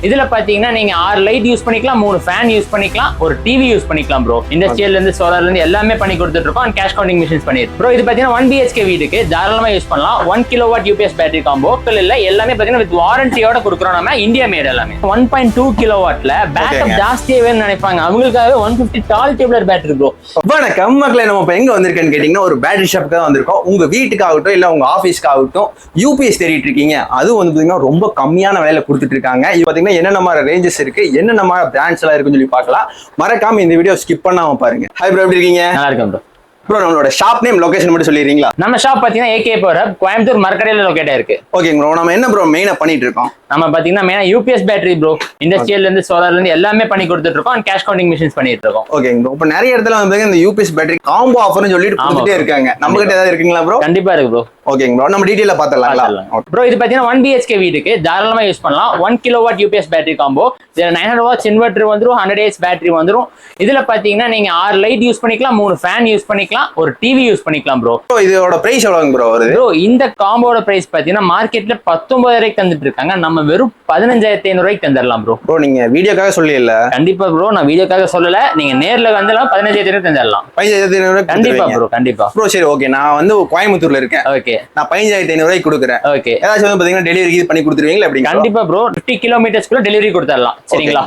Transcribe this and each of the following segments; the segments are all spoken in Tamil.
இதுல பாத்தீங்கன்னா நீங்க 6 லைட் யூஸ் பண்ணிக்கலாம், 3 ஃபேன் யூஸ் பண்ணிக்கலாம், ஒரு டிவி யூஸ் பண்ணிக்கலாம் ப்ரோ. இண்டஸ்ட்ரியல்ல இருந்து சோலார்ல இருந்து எல்லாமே பண்ணி கொடுத்துட்டு இருக்கோம். அண்ட் கேஷ் கவுண்டிங் மிஷின்ஸ் பண்ணிருக்கு ப்ரோ. இது பாத்தீங்கன்னா 1 BHK வீடுக்கு தாராளமா யூஸ் பண்ணலாம். 1 கிலோவாட் யூபிஎஸ் பேட்டரி காம்போ இல்ல எல்லாமே பாத்தீங்கன்னா வித் வாரண்டியோட கொடுக்குறோம். நம்ம இந்தியா மேட் எல்லாமே 1.2 கிலோவாட்ல பேக்கப் ஜாஸ்தியா வேணும்னு நினைப்பாங்க, அவங்களுக்காகவே 150 டால் டியூப்லர் பேட்டரி ப்ரோ. வணக்கம் மக்களே, நம்ம இப்ப எங்க வந்திருக்கேன்னு கேட்டீங்கன்னா ஒரு பேட்டரி ஷாப்க்கு தான் வந்திருக்கோம். உங்க வீட்டுக்கு ஆகட்டும் இல்ல உங்க ஆபீஸ்க்கு ஆகட்டும் யூபிஎஸ் தேடிட்டு இருக்கீங்க, அது வந்து பாத்தீங்கன்னா ரொம்ப கம்மியான விலையில கொடுத்துட்டு இருக்காங்க. இது பாத்தீங்கன்னா என்னென்ன மாதிரி ரேஞ்சஸ் இருக்கு, என்னென்ன மாதிரி பிராண்ட்ஸ் எல்லாம் இருக்குன்னு சொல்லி பார்க்கலாம். மறக்காம இந்த வீடியோ ஸ்கிப் பண்ணாம பாருங்க. ஹாய் ப்ரோ, எப்படி இருக்கீங்க? நல்லா இருக்கேன் ப்ரோ. ப்ரோ, நம்மளோட ஷாப் நேம் லொகேஷன் மட்டும் சொல்லிடுறீங்களா? நம்ம ஷாப் பாத்தீங்கன்னா AK Power Hub கோயம்புத்தூர் மரக்கடையில லொகேட் ஆயிருக்கு. ஓகே ப்ரோ, நம்ம என்ன ப்ரோ மெயினா பண்ணிட்டு இருக்கோம்? நம்ம பாத்தீங்கன்னா மெயினா யூபிஎஸ் பேட்டரி ப்ரோ, இண்டஸ்ட்ரியல்ல இருந்து சோலார்ல இருந்து எல்லாமே பண்ணி கொடுத்துட்டு இருக்கோம். அண்ட் கேஷ் கவுண்டிங் மிஷின்ஸ் பண்ணிட்டு இருக்கோம். ஓகே ப்ரோ, இப்போ நிறைய இடத்துல வந்து இந்த யூபிஎஸ் பேட்டரி காம்போ ஆஃபர்னு சொல்லிட்டு கொடுத்துட்டே இருக்காங்க. நம்ம கிட்ட ஏதாவது இருக்குங்களா ப்ரோ? கண்டிப்பா இருக்கு ப்ரோ. ஓகேங்க ப்ரோ, நம்ம டீடைலா பார்த்தலாம் ப்ரோ. இது பாத்தீங்கன்னா 1 BHK வீடுக்கு தாராளமா யூஸ் பண்ணலாம். 1 கிலோவாட் யூபிஎஸ் பேட்டரி காம்போ. இதுல 900 வாட்ஸ் இன்வெர்டர் வந்துரும், 100 AH பேட்டரி வந்துரும். இதுல பாத்தீங்கன்னா நீங்க 6 லைட் யூஸ் பண்ணிக்கலாம், 3 ஃபேன் யூஸ் பண்ணிக்கலாம், ஒரு டிவி யூஸ் பண்ணிக்கலாம் ப்ரோ. இதோட பிரைஸ் எவ்வளவுங்க ப்ரோ வருது? ப்ரோ இந்த காம்போட பிரைஸ் பாத்தீங்கன்னா மார்க்கெட்ல 19,000 தந்துட்டு இருக்காங்க, நம்ம வெறும் 15,500 தந்துடலாம் ப்ரோ. ப்ரோ நீங்க வீடியோக்காக சொல்லல? கண்டிப்பா ப்ரோ, நான் வீடியோக்காக சொல்லல, நீங்க நேர்ல வந்தாலும் 15,500 தந்துடலாம். 15,500 கண்டிப்பா ப்ரோ, கண்டிப்பா ப்ரோ. சரி ஓகே, நான் வந்து கோயம்புத்தூர்ல இருக்கேன். ஓகே, நான் 15,500 கொடுக்குறேன். ஓகே, ஏதாச்சும் வந்து பாத்தீங்கன்னா டெலிவரி பண்ணி கொடுத்துருவீங்களா? எப்படி? கண்டிப்பா ப்ரோ, 50 கிலோமீட்டர்ஸ்க்குள்ள டெலிவரி கொடுத்துடலாம். சரிங்களா?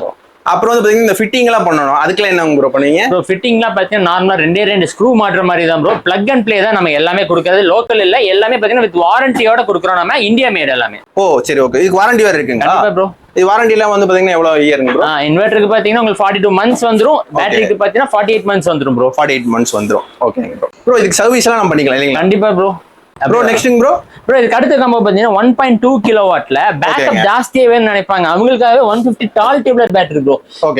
அப்புறம் வந்து பாத்தீங்கன்னா இந்த ஃபிட்டிங் எல்லாம் பண்ணணும், அதுக்கெல்லாம் என்ன ப்ரோ பண்ணுவீங்க? ப்ரோ ஃபிட்டிங்லாம் பாத்தீங்கன்னா நார்மலா 2 ஸ்க்ரூ மாட்டுற மாதிரி தான் ப்ரோ. பிளக் அண்ட் ப்ளே தான் நம்ம எல்லாமே கொடுக்கறது. லோக்கல் இல்ல, எல்லாமே பாத்தீங்கன்னா வித் வாரண்டியோட கொடுக்குறோம். நம்ம இந்தியா மேட் எல்லாமே. ஓ சரி ஓகே, இதுக்கு வாரண்டி வேற இருக்குங்க? கண்டிப்பா ப்ரோ. இது வாரண்டி எல்லாம் வந்து பாத்தீங்கன்னா எவ்வளவு இயருங்க ப்ரோ? இன்வெர்ட்டருக்கு பாத்தீங்கன்னா உங்களுக்கு 42 மந்த்ஸ் வந்துரும். பேட்டரிக்கு பாத்தீங்கன்னா 48 மந்த்ஸ் வந்துரும் ப்ரோ. 48 மந்த்ஸ் வந்துரும். ஓகேங்க ப்ரோ. ப்ரோ இதுக்கு சர்வீஸ் எல்லாம் நம்ம பண்ணிக்கலாம் இல்லைங்களா? கண்டிப்பா ப்ரோ. ப்ரோ நெக்ஸ்ட்ங்க ப்ரோ. ப்ரோ இதுக்கு அடுத்த காம்போ பாத்தீங்கன்னா 1.2 கிலோவாட்ல பேக்கப் ஜாஸ்தியா வேணும்னு நினைப்பாங்க, அவங்களுக்காகவே 150 டால் டியூப்லர் பேட்டரி ப்ரோ.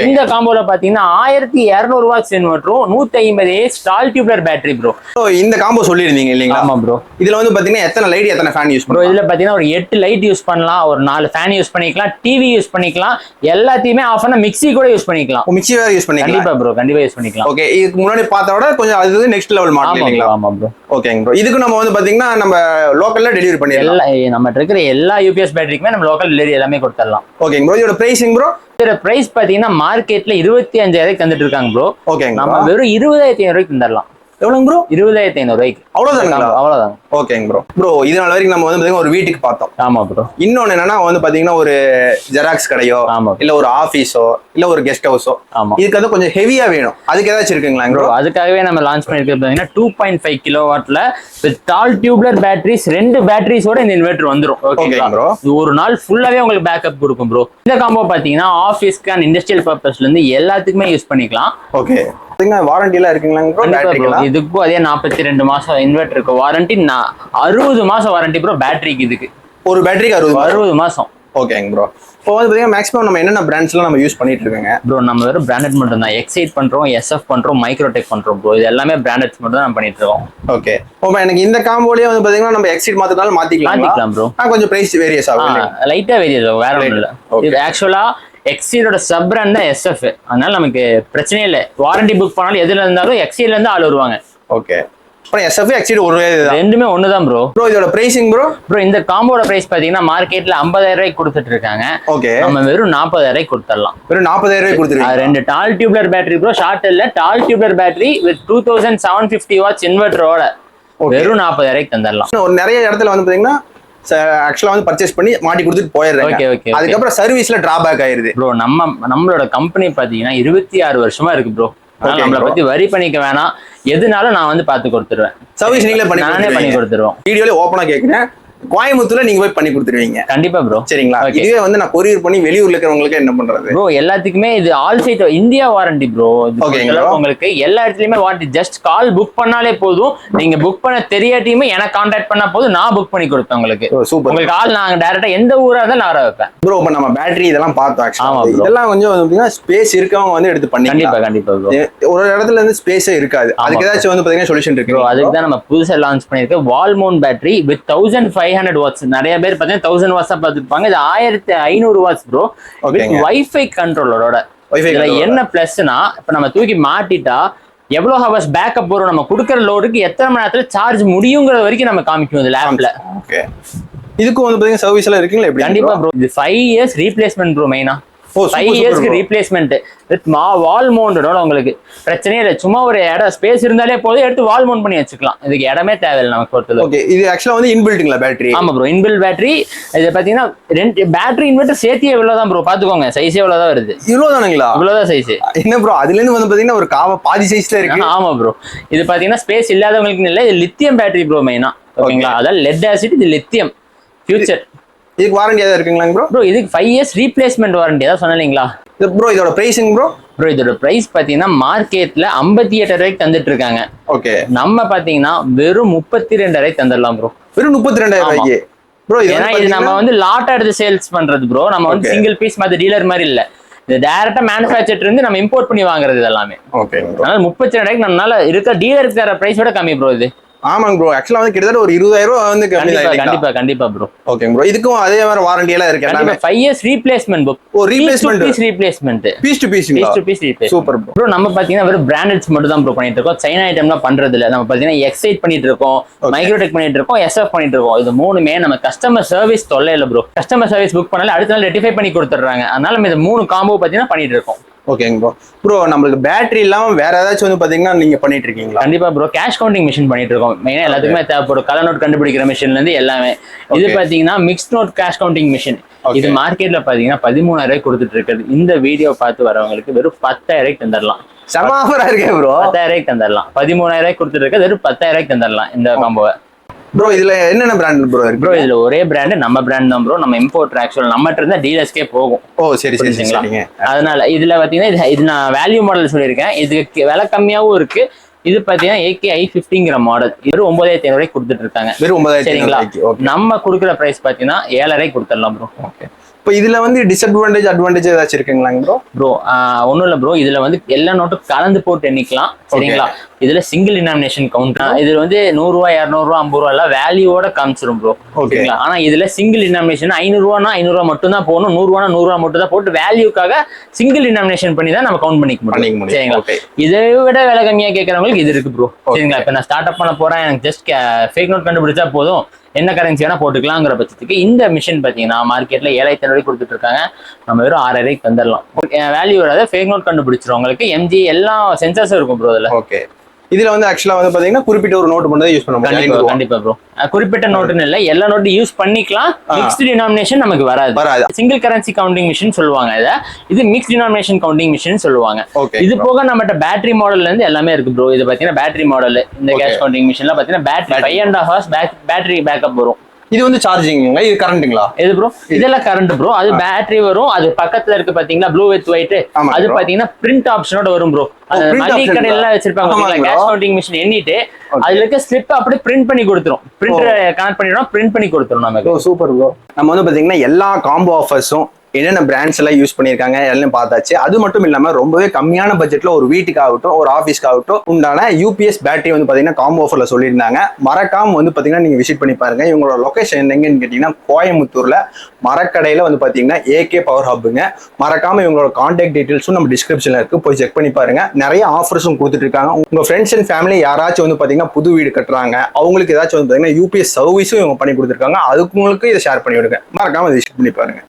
இந்த காம்போல பாத்தீங்கன்னா 1200 வாட்ஸ் இன்வெர்ட்டரும் 150 AH டால் டியூப்லர் பேட்டரி ப்ரோ. இந்த காம்போ சொல்லிருந்தீங்க இல்லீங்களா? ஆமா ப்ரோ. இதுல வந்து பாத்தீங்கன்னா எத்தனை லைட் எத்தனை ஃபேன் யூஸ் பண்ணலாம்? இதுல பாத்தீங்கன்னா ஒரு 8 லைட் யூஸ் பண்ணலாம், ஒரு 4 ஃபேன் யூஸ் பண்ணிக்கலாம், டிவி யூஸ் பண்ணிக்கலாம், எல்லாத்தையுமே ஆஃப் பண்ண மிக்ஸி கூட யூஸ் பண்ணிக்கலாம். மிக்ஸி வேற யூஸ் பண்ணிக்கலாம்? கண்டிப்பா ப்ரோ, கண்டிப்பா யூஸ் பண்ணிக்கலாம். ஓகே, இதுக்கு முன்னாடி பார்த்தோட கொஞ்சம் அது நெக்ஸ்ட் லெவல் மாடல் இல்லீங்களா? ஆமா ப்ரோ. ஓகேங்க ப்ரோ. இதுக்கு நம்ம வந்து பாத்தீங்கன்னா நம்ம லோக்கல்ல டெலிவரி பண்ணிடலாம். நம்ம இருக்கிற எல்லா யூபிஎஸ் பேட்டரிக்குமே நம்ம லோக்கல் டெலிவரி எல்லாமே கொடுத்துடலாம். ஓகேங்க ப்ரோ. இதோட பிரைசிங் ப்ரோ? இதோட பிரைஸ் பாத்தீங்கன்னா மார்க்கெட்ல 25,000 தந்துட்டு இருக்காங்க ப்ரோ. ஓகேங்க, நம்ம வெறும் 20,500 தந்துடலாம். எவ்வளவுங்க ப்ரோ? 20,500. அவ்வளவுதாங்களா? அவ்வளவுதான். ஓகேங்க ப்ரோ. ப்ரோ இதனால வரைக்கும் நம்ம வந்து பாத்தீங்கன்னா ஒரு வீட்டுக்கு பார்த்தோம். ஆமா ப்ரோ. இன்னொன்னு என்னன்னா வந்து பாத்தீங்கன்னா ஒரு ஜெராக்ஸ் கடையோ இல்ல ஒரு ஆபீஸோ இல்ல ஒரு கெஸ்ட் ஹவுஸோ, இதுக்கு வந்து கொஞ்சம் ஹெவியா வேணும், அதுக்கு ஏதாச்சும் இருக்குங்களா ப்ரோ? அதுக்காகவே நம்ம லான்ச் பண்ணிருக்கிறது பாத்தீங்கன்னா 2.5 கிலோவாட்ல வித் டால் டியூப்லர் பேட்டரிஸ், 2 பேட்டரிஸோட இந்த இன்வெர்டர் வந்துரும். ஓகேங்களா ப்ரோ? ஒரு நாள் ஃபுல்லாவே உங்களுக்கு பேக்கப் கொடுக்கும் ப்ரோ. இந்த காம்போ பாத்தீங்கன்னா ஆபீஸ்க்கு அண்ட் இண்டஸ்ட்ரியல் பர்பஸ்ல இருந்து எல்லாத்துக்குமே யூஸ் பண்ணிக்கலாம். ஓகே, வாரண்டி எல்லாம் இருக்குங்களா? இதுக்கும் அதே 42 மாசம் இன்வெர்டருக்கு வாரண்டி, 60 மாசம் வாரண்டி ப்ரோ பேட்டரிக்கு. இதுக்கு ஒரு பேட்டரிக்கு 60 மாசம். ஓகேங்க ப்ரோ. இப்போ வந்து பாத்தீங்கன்னா மேக்ஸிமம் நம்ம என்னென்ன பிராண்ட்ஸ்லாம் நம்ம யூஸ் பண்ணிட்டு இருக்கோங்க ப்ரோ? நம்ம வெறும் பிராண்டட் மட்டும் தான். எக்ஸைட் பண்றோம், SF பண்றோம், மைக்ரோடெக் பண்றோம் ப்ரோ. இது எல்லாமே பிராண்டட்ஸ் மட்டும் தான் நம்ம பண்ணிட்டு இருக்கோம். ஓகே, இப்போ எனக்கு இந்த காம்போலயே வந்து பாத்தீங்கன்னா நம்ம எக்ஸைட் மாத்தினாலும் மாத்திக்கலாம் ப்ரோ. கொஞ்சம் பிரைஸ் வேரியஸ் ஆகும், லைட்டா வேரியஸ் ஆகும், வேற ஒண்ணும் இல்ல. இது ஆக்சுவலா எக்ஸைடோட சப் பிராண்ட் தான் SF. அதனால நமக்கு பிரச்சனையே இல்லை. வாரண்டி புக் பண்ணாலும் எதுல இருந்தாலும் எக்ஸைட்ல இருந்து ஆள் வருவாங்க. ஓகே, அப்புறம் SF எக்ஸைட் ரெண்டுமே ஒண்ணுதான் ப்ரோ. ப்ரோ இதோட பிரைசிங் ப்ரோ? ப்ரோ இந்த காம்போட பிரைஸ் பாத்தீங்கன்னா மார்க்கெட்ல 50,000 கொடுத்துட்டு இருக்காங்க. ஓகே, நம்ம வெறும் 40,000 கொடுத்துடலாம். வெறும் 40,000 கொடுத்துருக்கீங்க. 2 டால் டியூப்லர் பேட்டரி ப்ரோ, ஷார்ட் இல்ல, டால் டியூப்லர் பேட்டரி வித் 2750 வாட்ஸ் இன்வெர்டரோட வெறும் 40,000 தந்துடலாம். ஒரு நிறைய இடத்துல வந்து பாத்தீங்கன்னா ஆக்சுவலா வந்து பர்ச்சேஸ் பண்ணி மாட்டி கொடுத்துட்டு போயிடுறாங்க. அதுக்கப்புறம் சர்வீஸ்ல டிராபேக் ஆயிருது ப்ரோ. நம்மளோட கம்பெனி பாத்தீங்கன்னா 26 வருஷமா இருக்கு ப்ரோ. நம்மளை பத்தி வரி பண்ணிக்க வேணாம், எதுனாலும் நான் வந்து பாத்து கொடுத்துருவேன். சர்வீஸ் நீங்களே பண்ணி கொடுத்துருவோம். வீடியோல ஓப்பனா கேக்குறேன், கோயம்புத்தூர்ல நீங்க போய் பண்ணி கொடுத்துருவீங்க? கண்டிப்பா ப்ரோ. சரிங்களா? இதுவே வந்து நான் கொரியர் பண்ணி வெளியூர்ல இருக்கிறவங்களுக்கு என்ன பண்றது ப்ரோ? எல்லாத்துக்குமே இது all side India warranty bro. உங்களுக்கு எல்லா இடத்துலயுமே வாரண்டி. ஜஸ்ட் கால் புக் பண்ணாலே போதும். நீங்க புக் பண்ண தெரியாட்டியுமே எனக்கு கான்டாக்ட் பண்ணா போதும், நான் புக் பண்ணி கொடுப்பேன் உங்களுக்கு. சூப்பர். உங்களுக்கு கால் நாங்க டைரக்டா எந்த ஊரா இருந்தாலும் நான் வர வைப்பேன் ப்ரோ. இப்ப நம்ம பேட்டரி இதெல்லாம் பார்த்தோம். ஆக்சுவலா இதெல்லாம் கொஞ்சம் ஸ்பேஸ் இருக்கவங்க வந்து எடுத்து பண்ணி. கண்டிப்பா ப்ரோ. ஒரு இடத்துல இருந்து ஸ்பேஸே இருக்காது, அதுக்கு ஏதாச்சும் வந்து பாத்தீங்கன்னா சொல்யூஷன் இருக்கு ப்ரோ. அதுக்கு தான் நம்ம புதுசா லான்ச் பண்ணிருக்கோம் wall mount battery with 1500 watts. நிறைய பேர் பாத்தீங்கன்னா 1000 வாட்ஸ் பார்த்துருப்பாங்க. இது 1500 வாட்ஸ் ப்ரோ. வைஃபை கண்ட்ரோலரோட. இதுல என்ன பிளஸ்னா, இப்ப நம்ம தூக்கி மாட்டிட்டா எவ்வளவு ஹவர்ஸ் பேக்கப் வரும், நம்ம கொடுக்குற லோடுக்கு எத்தனை மணி நேரத்துல சார்ஜ் முடியுங்கிற வரைக்கும் நம்ம காமிக்கும் இந்த லேப்ல. இதுக்கும் வந்து பாத்தீங்கன்னா சர்வீஸ் எல்லாம் இருக்குங்களா எப்படி? கண்டிப்பா ப்ரோ. இது 5 இயர்ஸ் ரீப்ளேஸ்மெண்ட் ப்ரோ. மெயினா 5 இயர்ஸ்க்கு ரீப்ளேஸ்மெண்ட் வித் வால் மவுண்டடோட உங்களுக்கு பிரச்சனையே இல்லை. சும்மா ஒரு இடம் ஸ்பேஸ் இருந்தாலே போதும், எடுத்து வால் மவுண்ட் பண்ணி வச்சுக்கலாம். இதுக்கு இடமே தேவையில்லை நமக்கு பொறுத்தது. ஓகே, இது ஆக்சுவலா வந்து இன்பில்ட்டுங்களா பேட்டரி? ஆமா ப்ரோ, இன்பில்ட் பேட்டரி. இது பாத்தீங்கன்னா ரெண்டு பேட்டரி இன்வெர்டர் சேர்த்து இவ்வளவுதான் ப்ரோ. பாத்துக்கோங்க, சைஸே இவ்வளவுதான் வருது. இவ்வளவுதானுங்களா? இவ்வளவுதான் சைஸ். என்ன ப்ரோ, அதுல இருந்து வந்து பாத்தீங்கன்னா ஒரு பாதி சைஸ்ல இருக்கு. ஆமா ப்ரோ, இது பாத்தீங்கன்னா ஸ்பேஸ் இல்லாதவங்களுக்கு இல்லை. இது லித்தியம் பேட்டரி ப்ரோ மெயினா. ஓகேங்களா, அதாவது லெட் ஆசிட், இது லித்தியம் ஃபியூச்சர். இதுக்கு வாரண்டி ஏதாவது இருக்குங்களா ப்ரோ? ப்ரோ இதுக்கு 5 இயர்ஸ் ரீப்ளேஸ்மெண்ட் வாரண்டி தான் சொன்னீங்களா ப்ரோ. இதோட பிரைசிங் ப்ரோ? ப்ரோ இதோட பிரைஸ் பாத்தீங்கன்னா மார்க்கெட்ல 58 ரூபாய்க்கு தந்துட்டு இருக்காங்க. ஓகே, நம்ம பாத்தீங்கன்னா வெறும் 32 ரூபாய்க்கு தந்துடலாம் ப்ரோ. வெறும் 32,000 ரூபாய்க்கு ப்ரோ? ஏன்னா இது நம்ம வந்து லாட்டா எடுத்து சேல்ஸ் பண்றது ப்ரோ. நம்ம வந்து சிங்கிள் பீஸ் மாதிரி டீலர் மாதிரி இல்ல. இது டைரக்டா மேனுஃபேக்சர் இருந்து நம்ம இம்போர்ட் பண்ணி வாங்குறது எல்லாமே. ஓகே, அதனால 32 ரூபாய்க்கு நம்மளால இருக்க டீலருக்கு தர பிரைஸ் விட கம்மி ப்ரோ இது. ஆமாங்க ப்ரோ, ஆக்சுவலா வந்து கிட்டத்தட்ட ஒரு 20,000 ரூபாய் வந்து கண்டிப்பா கண்டிப்பா ப்ரோ. ஓகே ப்ரோ, இதுக்கும் அதே மாதிரி வாரண்டி எல்லாம் இருக்கு எல்லாமே? 5 years replacement bro. Oh, replacement. Piece to piece replacement. Super bro. நம்ம பாத்தீங்கன்னா வெறும் பிராண்டட்ஸ் மட்டும் தான் ப்ரோ பண்ணிட்டு இருக்கோம். சைனா ஐட்டம்லாம் பண்றது இல்ல. நம்ம பாத்தீங்கன்னா எக்ஸைட் பண்ணிட்டு இருக்கோம், மைக்ரோடெக் பண்ணிட்டு இருக்கோம், SF பண்ணிட்டு இருக்கோம். இது மூணுமே நம்ம கஸ்டமர் சர்வீஸ் தொல்லை இல்ல ப்ரோ. கஸ்டமர் சர்வீஸ் புக் பண்ணால அடுத்த நாள் ரெட்டிஃபை பண்ணி கொடுத்துறாங்க. அதனால நம்ம இந்த 3 காம்போ பாத்தீங்கன்னா பண்ணிட்டு இருக்கோம். ஓகேங்க ப்ரோ. ப்ரோ நம்மளுக்கு பேட்டரி இல்லாம வேற ஏதாச்சும் வந்து பாத்தீங்கன்னா நீங்க பண்ணிட்டு இருக்கீங்களா? கண்டிப்பா ப்ரோ, கேஷ் கவுண்டிங் மிஷின் பண்ணிட்டு இருக்கோம். மெயினா எல்லாத்துக்குமே தேவைப்படும். கலர் நோட் கண்டுபிடிக்கிற மிஷின்ல இருந்து எல்லாமே. இது பாத்தீங்கன்னா mix note cash counting machine. இது மார்க்கெட்ல பாத்தீங்கன்னா 13,000 ரூபாய் கொடுத்துட்டு இருக்குது. இந்த வீடியோ பார்த்து வரவங்களுக்கு வெறும் 10,000 ரூபாய்க்கு தந்துடலாம். செம ஆஃபரா இருக்கே ப்ரோ. 10,000 ரூபாய்க்கு தந்துடலாம். 13,000 ரூபாய்க்கு கொடுத்துட்டு இருக்கு, வெறும் 10,000 ரூபாய்க்கு தந்துடலாம் இந்த காம்போவை. ப்ரோ இதுல என்னென்ன பிராண்ட் ப்ரோ இருக்கு? ப்ரோ இதுல ஒரே பிராண்ட், நம்ம பிராண்ட் தான் ப்ரோ. நம்ம இம்போர்ட் ஆக்சுவல் நம்மகிட்ட இருந்தா டீலர்ஸ்க்கே போகும். ஓ சரி சரி சரிங்க. அதனால இதுல பாத்தீங்கன்னா இது நான் வேல்யூ மாடல் சொல்லியிருக்கேன். இதுக்கு விலை கம்மியாவும் இருக்கு. இது பாத்தீங்கன்னா AK i50ங்கிற மாடல். இது 9,500 ரூபாய்க்கு கொடுத்துட்டு இருக்காங்க. வெறும் 9,500 சரிங்களா? நம்ம கொடுக்குற பிரைஸ் பாத்தீங்கன்னா 7,000 ரூபாய்க்கு கொடுத்துடலாம் ப்ரோ. ஓகே. இப்போ இதுல வந்து டிஸ்அட்வான்டேஜ் அட்வான்டேஜ் ஏதாச்சும் இருக்குங்களாங்க ப்ரோ? ப்ரோ ஒன்றும் இல்லை ப்ரோ. இதுல வந்து எல்லா நோட்டும் கலந்து போட்டு எண்ணிக்கலாம். சரிங்களா? இதுல சிங்கிள் டினாமினேஷன் கவுண்ட். இதுல வந்து 100 ரூபாய் 200 ரூபாய் 50 ரூபாய் எல்லாம் வேல்யூவோட காமிச்சிரும் ப்ரோ. ஓகேங்களா? ஆனா இதுல சிங்கிள் டினாமினேஷன் 500 ரூபானா 500 ரூபாய் மட்டும் தான் போகணும், 100 ரூபானா 100 ரூபாய் மட்டும் தான் போட்டு வேல்யூக்காக சிங்கிள் டினாமினேஷன் பண்ணி தான் நம்ம கவுண்ட் பண்ணிக்க முடியும். சரிங்களா? இதை விட விலை கம்மியா கேட்கறவங்களுக்கு இது இருக்கு ப்ரோ. சரிங்களா? இப்ப நான் ஸ்டார்ட் அப் பண்ண போறேன், எனக்கு ஜஸ்ட் ஃபேக் நோட் கண்டுபிடிச்சா போதும், என்ன கரன்சி வேணா போட்டுக்கலாங்கிற பட்சத்துக்கு இந்த மிஷின் பாத்தீங்கன்னா மார்க்கெட்ல 7,500 ரூபாய்க்கு கொடுத்துட்டு இருக்காங்க. நம்ம வெறும் 6,000 ரூபாய்க்கு தந்துடலாம். வேல்யூ வராத ஃபேக் நோட் கண்டுபிடிச்சிரும். உங்களுக்கு MG எல்லா சென்சார்ஸும் இருக்கும் ப்ரோ இதுல. ஓகே. இதுல வந்து ஆக்சுவலா வந்து பாத்தீங்கன்னா குறிப்பிட்ட ஒரு நோட் மட்டும் யூஸ் பண்ண முடியும். கண்டிப்பா ப்ரோ. குறிப்பிட்ட நோட்டுன்னு இல்ல, எல்லா நோட்டும் யூஸ் பண்ணிக்கலாம். மிக்ஸ்ட் டினாமினேஷன் நமக்கு வராது. சிங்கிள் கரன்சி கவுண்டிங் மிஷின் சொல்லுவாங்க இத. இது மிக்ஸ் டினாமினேஷன் கவுண்டிங் மிஷின் சொல்லுவாங்க. இது போக நம்மகிட்ட பேட்டரி மாடல்ல இருந்து எல்லாமே இருக்கு ப்ரோ. இது பாத்தீங்கன்னா பேட்டரி மாடல். இந்த கேஷ் கவுண்டிங் மிஷின்ல பாத்தீங்கன்னா பேட்டரி 5.5 hours பேட்டரி பேக்கப் வரும். இது வந்து சார்ஜிங், இது கரண்ட்டுங்களா? இது ப்ரோ இதெல்லாம் கரண்ட் ப்ரோ. அது பேட்டரி வரும். அது பக்கத்துல இருக்கு பாத்தீங்களா ப்ளூ வித் ஒயிட். அது பாத்தீங்கன்னா பிரிண்ட் ஆப்ஷனோட வரும் ப்ரோ. மளிகை கடையில எல்லாம் வச்சிருப்பாங்க கேஷ் கவுண்டிங் மிஷின் எண்ணிட்டு அதுல இருக்க ஸ்லிப் அப்படியே பிரிண்ட் பண்ணி கொடுத்துரும். பிரிண்டர் கனெக்ட் பண்ணிடுவோம், பிரிண்ட் பண்ணி கொடுத்துரும் நமக்கு. Super bro. நம்ம வந்து பாத்தீங்கன்னா எல்லா காம்போ ஆஃபர்ஸும் என்னென்ன பிராண்ட்ஸ் எல்லாம் யூஸ் பண்ணியிருக்காங்க எல்லாம் பார்த்தாச்சு. அது மட்டும் இல்லாம ரொம்பவே கம்மியான பட்ஜெட்ல ஒரு வீட்டுக்காகட்டும் ஒரு ஆஃபீஸ்க்காகட்டும் உண்டான UPS பேட்டரி வந்து பாத்தீங்கன்னா காம்போ ஆஃபர்ல சொல்லியிருந்தாங்க. மறக்காம வந்து பாத்தீங்கன்னா நீங்க விசிட் பண்ணி பாருங்க. இவங்களோட லொகேஷன் எங்கன்னு கேட்டீங்கன்னா கோயம்புத்தூர்ல மரக்கடையில வந்து பாத்தீங்கன்னா AK பவர் ஹப்புங்க. மறக்காம இவங்களோட கான்டாக்ட் டீடைல்ஸும் நம்ம டிஸ்கிரிப்ஷன்ல இருக்கு, போய் செக் பண்ணி பாருங்க. நிறைய ஆஃபர்ஸும் கொடுத்துட்டு இருக்காங்க. உங்க ஃப்ரெண்ட்ஸ் அண்ட் ஃபேமிலி யாராச்சும் வந்து பாத்தீங்கன்னா புது வீடு கட்டுறாங்க, அவங்களுக்கு ஏதாச்சும் வந்து பாத்தீங்கன்னா UPS சர்வீஸும் இவங்க பண்ணி கொடுத்துருக்காங்க. அதுக்கு உங்களுக்கு இதை ஷேர் பண்ணி விடுங்க. மறக்காம விசிட் பண்ணி பாருங்க.